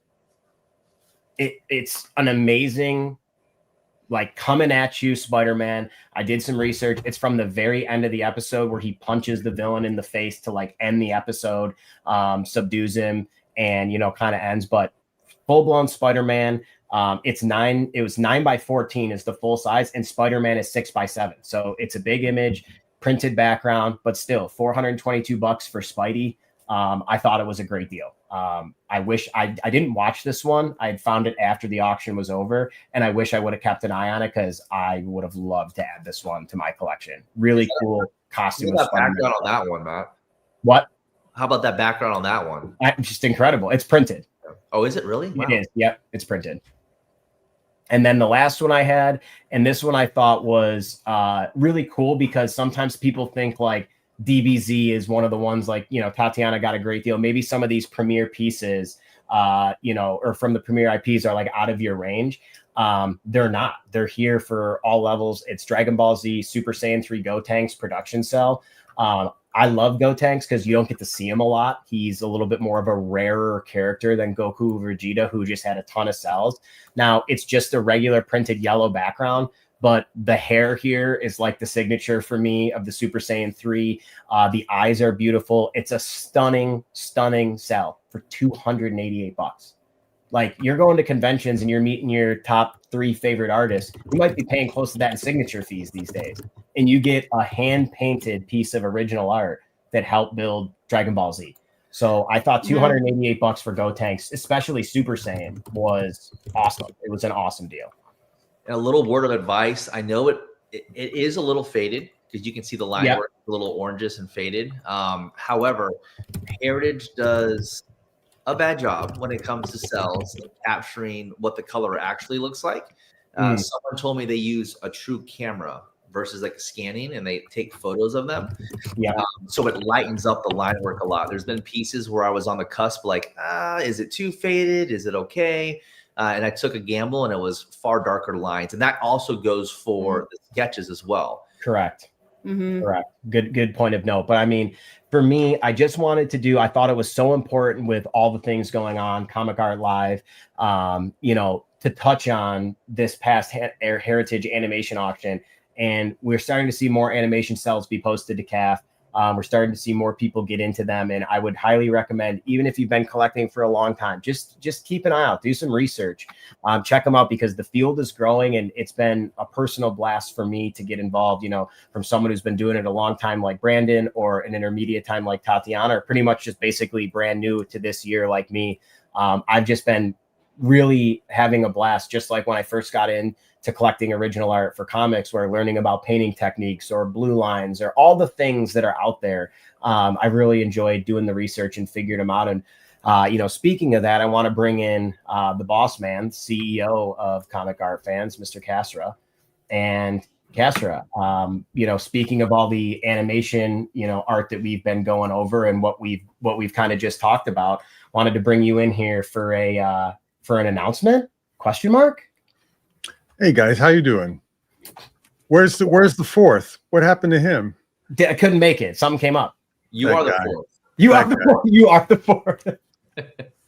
It's an amazing like coming at you, Spider-Man. I did some research. It's from the very end of the episode where he punches the villain in the face to like end the episode, subdues him, and kind of ends. But full-blown Spider-Man. It was 9x14 is the full size, and Spider-Man is 6x7. So it's a big image, printed background, but still $422 for Spidey. I thought it was a great deal. I wish I didn't watch this one. I had found it after the auction was over, and I wish I would have kept an eye on it because I would have loved to add this one to my collection. Really cool costume. What's that background on that one, Matt? What? How about that background on that one? Just incredible. It's printed. Oh, is it really? Wow. It is. Yep, it's printed. And then the last one I had, and this one I thought was really cool because sometimes people think like DBZ is one of the ones like, Tatiana got a great deal. Maybe some of these premier pieces, or from the premier IPs are like out of your range. They're not. They're here for all levels. It's Dragon Ball Z Super Saiyan 3 Gotenks production cell. I love Gotenks because you don't get to see him a lot. He's a little bit more of a rarer character than Goku Vegeta, who just had a ton of cells. Now, it's just a regular printed yellow background, but the hair here is like the signature for me of the Super Saiyan 3. The eyes are beautiful. It's a stunning, stunning cell for $288. Like, you're going to conventions and you're meeting your top 3 favorite artists. You might be paying close to that in signature fees these days. And you get a hand-painted piece of original art that helped build Dragon Ball Z. So I thought $288 for Gotenks, especially Super Saiyan, was awesome. It was an awesome deal. And a little word of advice. I know it is a little faded because you can see the line work a little oranges and faded. However, Heritage does a bad job when it comes to cells and capturing what the color actually looks like. Someone told me they use a true camera versus like scanning, and they take photos of them. So it lightens up the line work a lot. There's been pieces where I was on the cusp, like, is it too faded? Is it okay? And I took a gamble, and it was far darker lines. And that also goes for the sketches as well. Correct. Correct. Good point of note. But I mean, for me, I just wanted to I thought it was so important with all the things going on, Comic Art Live, to touch on this past Heritage animation auction. And we're starting to see more animation cells be posted to CAF. We're starting to see more people get into them. And I would highly recommend, even if you've been collecting for a long time, just keep an eye out, do some research, check them out, because the field is growing, and it's been a personal blast for me to get involved, from someone who's been doing it a long time like Brandon, or an intermediate time like Tatiana, or pretty much just basically brand new to this year like me. I've just been really having a blast, just like when I first got into collecting original art for comics, where learning about painting techniques or blue lines or all the things that are out there. I really enjoyed doing the research and figured them out. And, speaking of that, I want to bring in the boss man, CEO of Comic Art Fans, Mr. Casra. And Casra, speaking of all the animation, art that we've been going over and what we've kind of just talked about, wanted to bring you in here for an announcement? Question mark? Hey guys, how you doing? Where's the fourth? What happened to him? I couldn't make it. Something came up. You are the fourth. You are the fourth.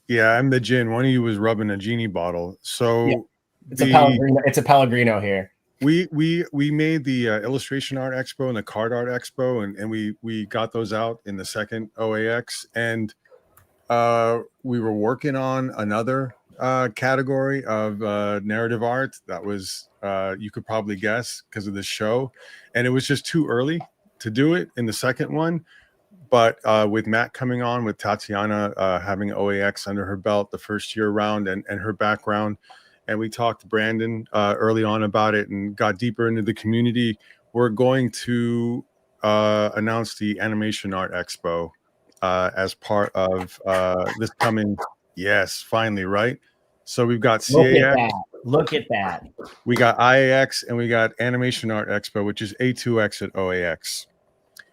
Yeah, I'm the gin. One of you was rubbing a genie bottle. So it's a Pellegrino here. We made the illustration art expo and the card art expo, and we got those out in the second OAX, and we were working on another category of narrative art that was you could probably guess because of the show, and it was just too early to do it in the second one. But with Matt coming on, with Tatiana having OAX under her belt the first year round, and her background, and we talked to Brandon early on about it and got deeper into the community, we're going to announce the Animation Art Expo as part of this coming. Yes, finally, right? So we've got CAX. Look at that. We got IAX, and we got Animation Art Expo, which is A2X at OAX.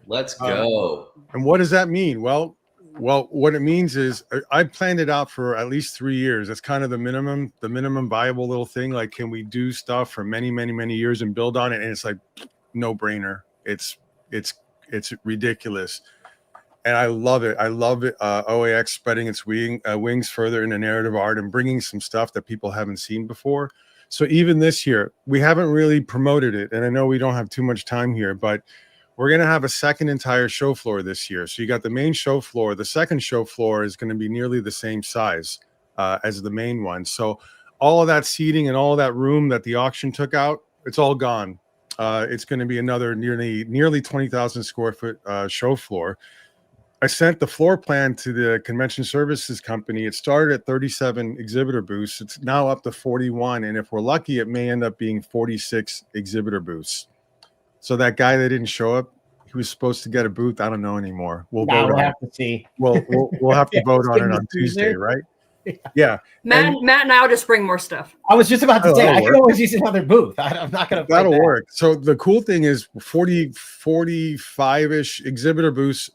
Let's go. And what does that mean? Well, what it means is I planned it out for at least 3 years. That's kind of the minimum viable little thing. Like, can we do stuff for many, many, many years and build on it? And it's like no brainer. It's ridiculous. And I love it. I love it. OAX spreading its wings further into narrative art and bringing some stuff that people haven't seen before. So even this year, we haven't really promoted it, and I know we don't have too much time here, but we're going to have a second entire show floor this year. So you got the main show floor. The second show floor is going to be nearly the same size as the main one. So all of that seating and all of that room that the auction took out, it's all gone. It's going to be another nearly 20,000 square foot show floor. I sent the floor plan to the convention services company. It started at 37 exhibitor booths. It's now up to 41. And if we're lucky, it may end up being 46 exhibitor booths. So that guy that didn't show up, he was supposed to get a booth. I don't know anymore. We'll have to see. We'll have to vote on it on Tuesday, right? Yeah. Matt and I'll just bring more stuff. I was just about to say, I can always use another booth. I'm not going to. That'll work. So the cool thing is 45-ish exhibitor booths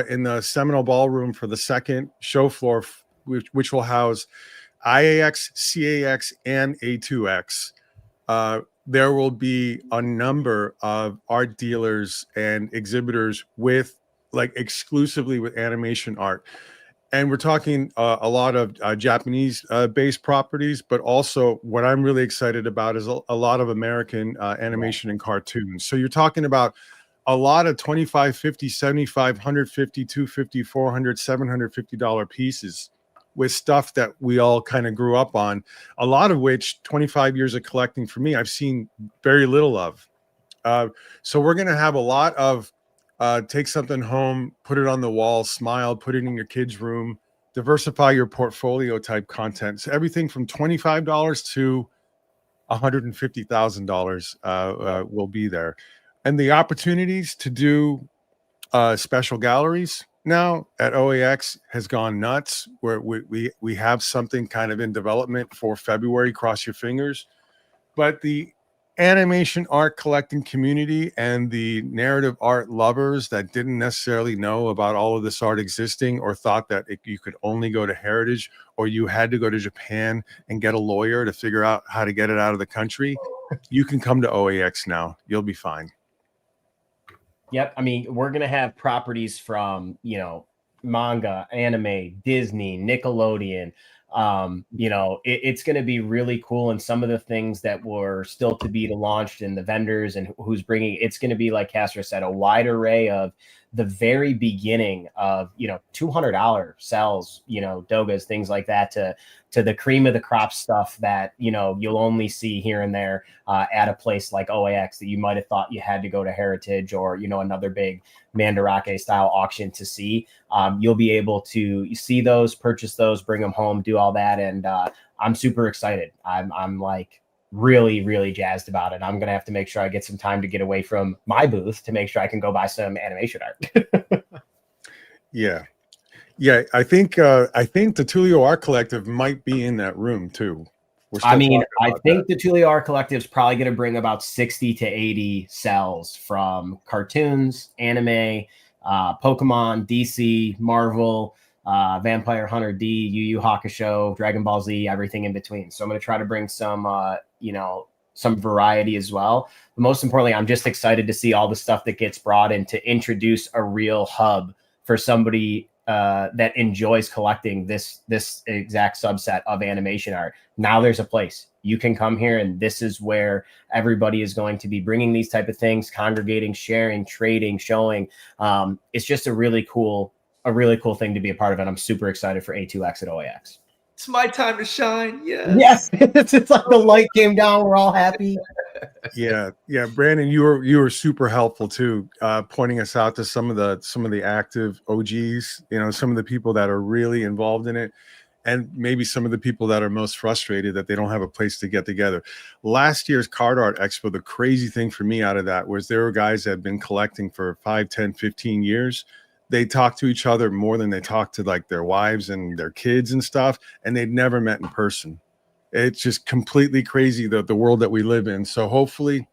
in the Seminole Ballroom for the second show floor, which will house IAX, CAX, and A2X. There will be a number of art dealers and exhibitors with exclusively with animation art. And we're talking a lot of Japanese based properties, but also what I'm really excited about is a lot of American animation and cartoons. So you're talking about a lot of $25, $50, $75, $150, $250, $400, $750 pieces with stuff that we all kind of grew up on, a lot of which 25 years of collecting for me, I've seen very little of. So we're going to have a lot of take something home, put it on the wall, smile, put it in your kid's room, diversify your portfolio type content. So everything from $25 to $150,000 will be there. And the opportunities to do special galleries now at OAX has gone nuts, where we have something kind of in development for February, cross your fingers. But the animation art collecting community and the narrative art lovers that didn't necessarily know about all of this art existing, or thought that you could only go to Heritage, or you had to go to Japan and get a lawyer to figure out how to get it out of the country, you can come to OAX now. You'll be fine. Yep. I mean, we're going to have properties from, manga, anime, Disney, Nickelodeon. It's going to be really cool. And some of the things that were still to be launched, and the vendors and who's bringing, it's going to be, like Castro said, a wide array of the very beginning of, $200 cells, Doggas, things like that, to the cream of the crop stuff that, you'll only see here and there at a place like OAX that you might have thought you had to go to Heritage or, another big Mandarake style auction to see. You'll be able to see those, purchase those, bring them home, do all that. And I'm super excited. I'm like really, really jazzed about it. I'm going to have to make sure I get some time to get away from my booth to make sure I can go buy some animation art. Yeah. I think the DiTullio Art Collective might be in that room too. I think the DiTullio Art Collective is probably going to bring about 60 to 80 cells from cartoons, anime, Pokemon, DC, Marvel, Vampire Hunter D, Yu Yu Hakusho, Dragon Ball Z, everything in between. So I'm going to try to bring some variety as well. But most importantly, I'm just excited to see all the stuff that gets brought in to introduce a real hub for somebody that enjoys collecting this exact subset of animation art. Now there's a place you can come here, and this is where everybody is going to be bringing these type of things, congregating, sharing, trading, showing. It's just a really cool thing to be a part of, and I'm super excited for A2X at OAX. It's my time to shine. Yes. It's like the light came down. We're all happy. Yeah. Brandon, you were super helpful too, pointing us out to some of the active OGs. Some of the people that are really involved in it, and maybe some of the people that are most frustrated that they don't have a place to get together. Last year's Card Art Expo, the crazy thing for me out of that was there were guys that have been collecting for 5, 10, 15 years. They talk to each other more than they talk to their wives and their kids and stuff, and they'd never met in person. It's just completely crazy, the world that we live in. So hopefully,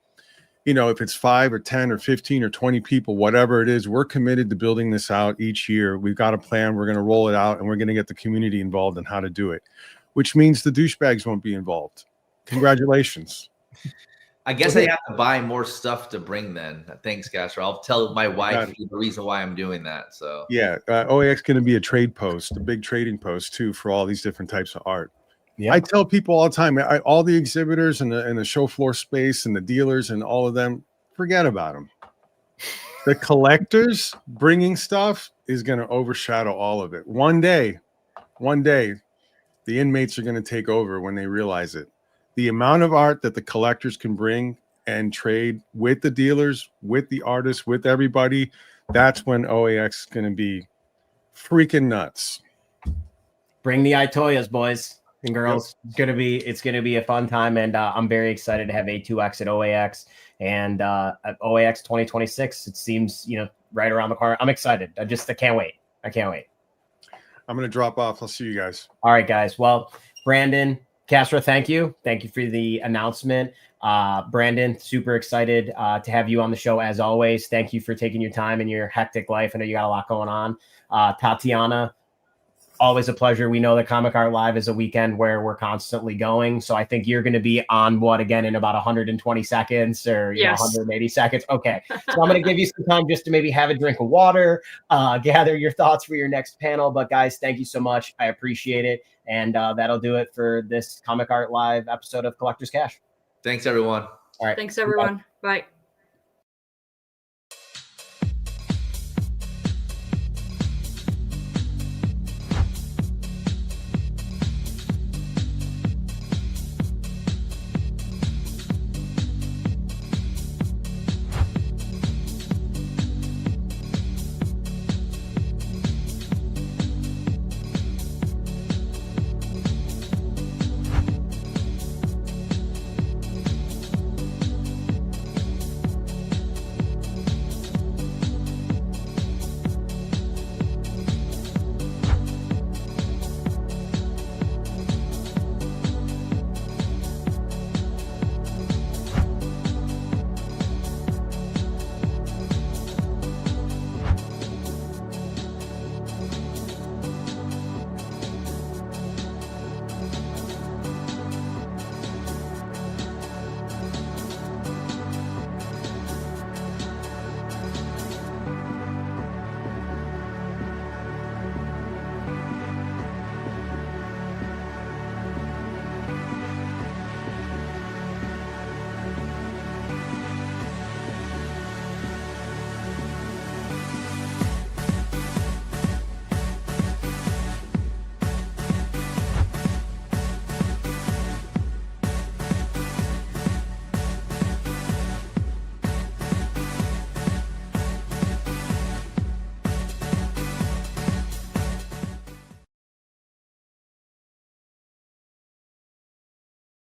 if it's 5 or 10 or 15 or 20 people, whatever it is, we're committed to building this out each year. We've got a plan. We're going to roll it out, and we're going to get the community involved in how to do it, which means the douchebags won't be involved. Congratulations. I guess I have to buy more stuff to bring then. Thanks, Castro. I'll tell my wife the reason why I'm doing that. So yeah, OAX going to be a trade post, a big trading post too, for all these different types of art. Yeah. I tell people all the time, all the exhibitors and the show floor space and the dealers and all of them, forget about them. The collectors bringing stuff is going to overshadow all of it. One day, the inmates are going to take over when they realize it. The amount of art that the collectors can bring and trade with the dealers, with the artists, with everybody, that's when OAX is going to be freaking nuts. Bring the Itoyas, boys and girls. Yep. It's gonna be a fun time, and I'm very excited to have A2X at OAX and at OAX 2026. It seems right around the corner. I'm excited. I can't wait. I can't wait. I'm gonna drop off. I'll see you guys. All right, guys. Well, Brandon Castro, thank you for the announcement. Brandon, super excited to have you on the show as always. Thank you for taking your time in your hectic life. I know you got a lot going on. Tatiana, always a pleasure. We know that Comic Art Live is a weekend where we're constantly going. So I think you're going to be on again in about 120 seconds or yes. 180 seconds. Okay. So I'm going to give you some time just to maybe have a drink of water, gather your thoughts for your next panel. But guys, thank you so much. I appreciate it. And that'll do it for this Comic Art Live episode of Collector's Cash. Thanks, everyone. All right. Thanks, everyone. Bye.